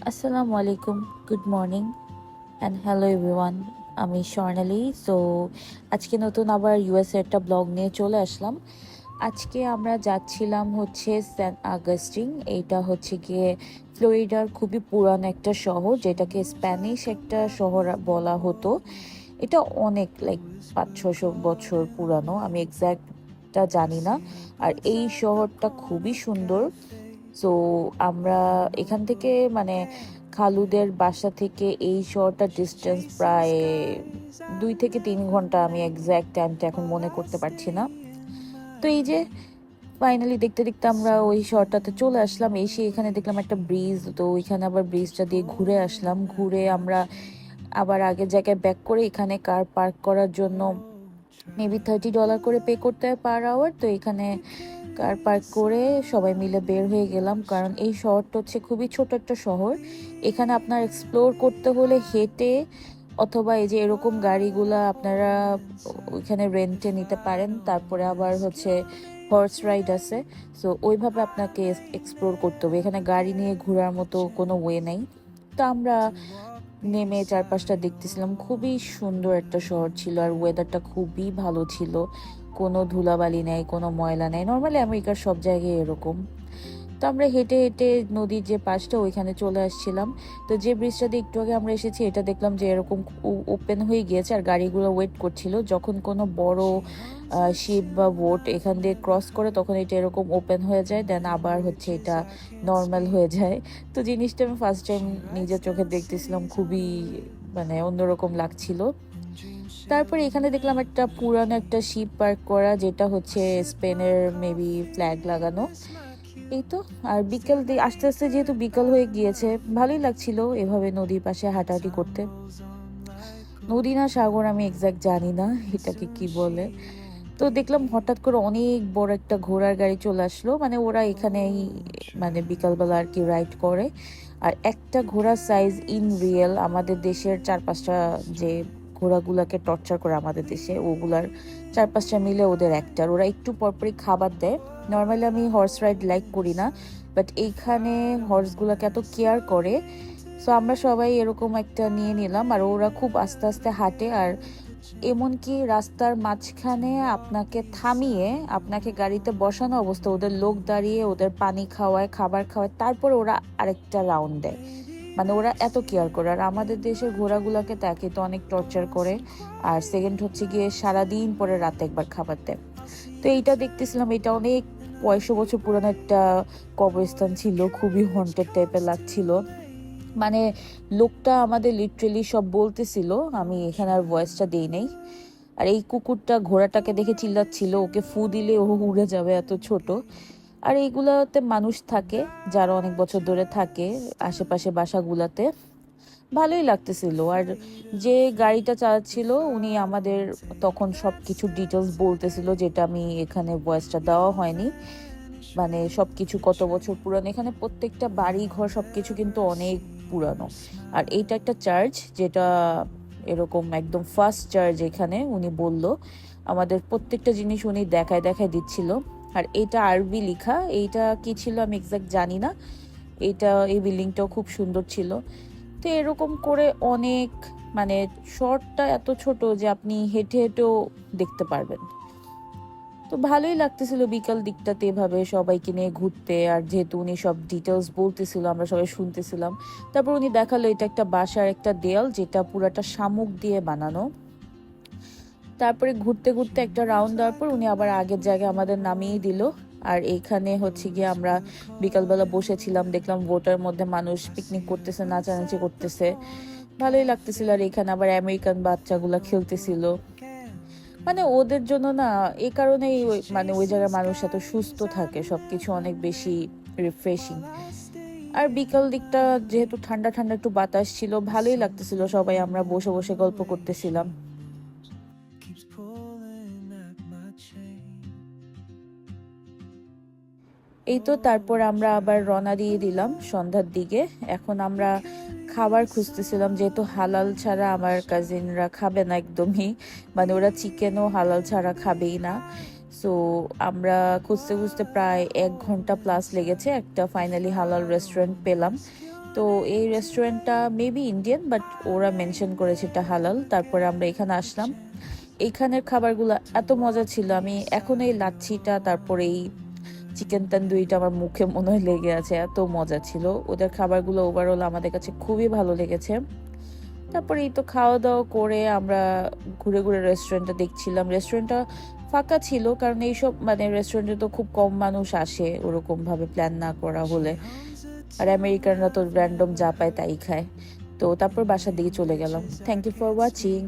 আসসালামু আলাইকুম, good morning and hello everyone. আমি স্বর্ণালী। সো আজকে নতুন আবার ইউএসএ একটা ব্লগ নিয়ে চলে আসলাম। আজকে আমরা যাচ্ছিলাম হচ্ছে সেন্ট আগস্টিন। এইটা হচ্ছে গিয়ে ফ্লোরিডার খুবই পুরানো একটা শহর, যেটাকে স্প্যানিশ একটা শহর বলা হতো। এটা অনেক লাইক 500-600 বছর পুরানো, আমি এক্স্যাক্টটা জানি না। আর এই শহরটা খুবই সুন্দর। সো আমরা এখান থেকে মানে খালুদের বাসা থেকে এই শহরটার ডিস্টেন্স প্রায় 2 থেকে 3 ঘন্টা। আমি এক্স্যাক্ট টাইমটা এখন মনে করতে পারছি না। তো এই যে ফাইনালি দেখতে দেখতে আমরা ওই শহরটাতে চলে আসলাম। এসে এখানে দেখলাম একটা ব্রিজ, তো ওইখানে আবার ব্রিজটা দিয়ে ঘুরে আসলাম। ঘুরে আমরা আবার আগের জায়গায় ব্যাক করে এখানে কার পার্ক করার জন্য মেবি $30 করে পে করতে হয় পার আওয়ার। তো এখানে কার পার্ক করে সবাই মিলে বের হয়ে গেলাম, কারণ এই শহরটা হচ্ছে খুবই ছোট একটা শহর। এখানে আপনার এক্সপ্লোর করতে হলে হেঁটে অথবা এই যে এরকম গাড়িগুলা আপনারা ওইখানে রেন্টে নিতে পারেন। তারপরে আবার হচ্ছে হর্স রাইড আছে। সো ওইভাবে আপনাকে এক্সপ্লোর করতে হবে, এখানে গাড়ি নিয়ে ঘোরার মতো কোনো ওয়ে নেই। তো আমরা নেমে চারপাশটা দেখতেছিলাম। খুবই সুন্দর একটা শহর ছিল, আর ওয়েদারটা খুবই ভালো ছিল। কোনো ধুলাবালি নেই, কোনো ময়লা নেই। নর্মালি আমেরিকার সব জায়গায় এরকম। তো আমরা হেঁটে হেঁটে নদীর যে পাশটা ওইখানে চলে আসছিলাম। তো যে ব্রিজটা দিয়ে একটু আগে আমরা এসেছি, এটা দেখলাম যে এরকম ওপেন হয়ে গিয়েছে, আর গাড়িগুলো ওয়েট করছিল। যখন কোনো বড় শিপ বা বোট এখান দিয়ে ক্রস করে তখন এটা এরকম ওপেন হয়ে যায়, দেন আবার হচ্ছে এটা নর্মাল হয়ে যায়। তো জিনিসটা আমি ফার্স্ট টাইম নিজের চোখে দেখতেছিলাম, খুবই মানে অন্যরকম লাগছিল। তারপরে এখানে দেখলাম একটা পুরানো একটা শিপ পার্ক করা, যেটা হচ্ছে স্পেনের মেবি ফ্ল্যাগ লাগানো। এই তো। আর বিকেল দিয়ে আস্তে আস্তে যেহেতু বিকাল হয়ে গিয়েছে, ভালোই লাগছিল এভাবে নদীর পাশে হাঁটাহাঁটি করতে। নদী না সাগর আমি এক্সাক্ট জানি না এটাকে কি বলে। তো দেখলাম হঠাৎ করে অনেক বড় একটা ঘোড়ার গাড়ি চলে আসলো, মানে ওরা এখানেই মানে বিকালবেলা আর কি রাইড করে। আর একটা ঘোড়ার সাইজ ইন রিয়েল আমাদের দেশের 4-5টা যে ঘোড়াগুলাকে টর্চার করে আমাদের দেশে, ওগুলার 4-5টা মিলে ওদের একটার। ওরা একটু পরপরই খাবার দেয়। নর্মালি আমি হর্স রাইড লাইক করি না, বাট এইখানে হর্সগুলাকে এত কেয়ার করে। সো আমরা সবাই এরকম একটা নিয়ে নিলাম, আর ওরা খুব আস্তে আস্তে হাঁটে। আর এমনকি রাস্তার মাঝখানে আপনাকে থামিয়ে আপনাকে গাড়িতে বসানো অবস্থা ওদের লোক দাঁড়িয়ে ওদের পানি খাওয়ায়, খাবার খাওয়ায়, তারপরে ওরা আরেকটা রাউন্ড দেয়। মানে ওরা এত কেয়ার করে। আর আমাদের দেশের ঘোড়াগুলোকে তাকে তো অনেক টর্চার করে। আর সেকেন্ড হচ্ছে গিয়ে সারাদিন পরে রাতে একবার খাবার দেয়। তো এইটা দেখতেছিলাম, এটা অনেক 500 বছর পুরানো একটা কবরস্থান ছিল, খুবই হন্টেড টাইপের লাগছিল। মানে লোকটা আমাদের লিটারেলি সব বলতেছিল, আমি এখানে আর ভয়েসটা দেই নাই। আর এই কুকুরটা ঘোড়াটাকে দেখে চিল্লাচ্ছিল ওকে ফু দিলে ও উড়ে যাবে, এত ছোট। আর এইগুলাতে মানুষ থাকে যারা অনেক বছর ধরে থাকে আশেপাশে বাসাগুলাতে। ভালোই লাগতেছিল। আর যে গাড়িটা চালাচ্ছিল উনি আমাদের তখন সব কিছু ডিটেলস বলতেছিল, যেটা আমি এখানে ভয়েসটা দেওয়া হয়নি। মানে সবকিছু কত বছর পুরানো, এখানে প্রত্যেকটা বাড়ি ঘর সবকিছু কিন্তু অনেক পুরানো। আর এইটা একটা চার্চ, যেটা এরকম একদম ফার্স্ট চার্চ এখানে। উনি বলল আমাদের প্রত্যেকটা জিনিস উনি দেখায় দেখায় দিচ্ছিল। আর এটা আরবি লেখা, এইটা কি ছিল আমি এক্সাক্ট জানি না। এই বিল্ডিংটাও খুব সুন্দর ছিল। তো এরকম করে অনেক, মানে শহরটা এত ছোট যে আপনি হেঁটে হেঁটেও দেখতে পারবেন। তো ভালোই লাগতেছিল বিকাল দিকটাতে এভাবে সবাইকে নিয়ে ঘুরতে। আর যেহেতু উনি সব ডিটেলস বলতেছিল আমরা সবাই শুনতেছিলাম। তারপর উনি দেখালো এটা একটা বাসার একটা দেয়াল, যেটা পুরাটা শামুক দিয়ে বানানো। তারপরে ঘুরতে ঘুরতে একটা রাউন্ড দেওয়ার পর উনি আবার আগের জায়গায় আমাদের নামিয়ে দিল। আর এইখানে হচ্ছে গিয়ে আমরা বিকালবেলা বসেছিলাম, দেখলাম ভোটার মধ্যে মানুষ পিকনিক করতেছে, নাচানাচি করতেছে, ভালোই লাগতেছিল। আর এখানে আবার আমেরিকান বাচ্চাগুলা খেলতেছিল। মানে ওদের জন্য না, এই কারণেই মানে ওই জায়গার মানুষ এত সুস্থ থাকে, সবকিছু অনেক বেশি রিফ্রেশিং। আর বিকাল দিকটা যেহেতু ঠান্ডা ঠান্ডা একটু বাতাস ছিল, ভালোই লাগতেছিল। সবাই আমরা বসে বসে গল্প করতেছিলাম। এই তো তারপর আমরা আবার রওনা দিয়ে দিলাম সন্ধ্যার দিকে। এখন আমরা খাবার খুঁজতেছিলাম, যেহেতু হালাল ছাড়া আমার কাজিনরা খাবে না একদমই। মানে ওরা চিকেনও হালাল ছাড়া খাবেই না। সো আমরা খুঁজতে খুঁজতে প্রায় 1 ঘন্টা প্লাস লেগেছে, একটা ফাইনালি হালাল রেস্টুরেন্ট পেলাম। তো এই রেস্টুরেন্টটা মেবি ইন্ডিয়ান, বাট ওরা মেনশন করেছে এটা হালাল। তারপরে আমরা এখানে আসলাম। এইখানের খাবারগুলো এত মজা ছিল, আমি এখন এই লাচ্ছিটা তারপরে এই চিকেন তান্দুরিটা আমার মুখে মনে হয় লেগে আছে, এত মজা ছিল। ওদের খাবারগুলো ওভারঅল আমাদের কাছে খুবই ভালো লেগেছে। তারপরে এই তো খাওয়া দাওয়া করে আমরা ঘুরে ঘুরে রেস্টুরেন্টটা দেখছিলাম। রেস্টুরেন্টটা ফাঁকা ছিল, কারণ এইসব মানে রেস্টুরেন্টে তো খুব কম মানুষ আসে ওরকম ভাবে প্ল্যান না করা হলে। আর আমেরিকানরা তো র্যান্ডম যা পায় তাই খায়। তো তারপর বাসার দিকে চলে গেলাম। Thank you for watching.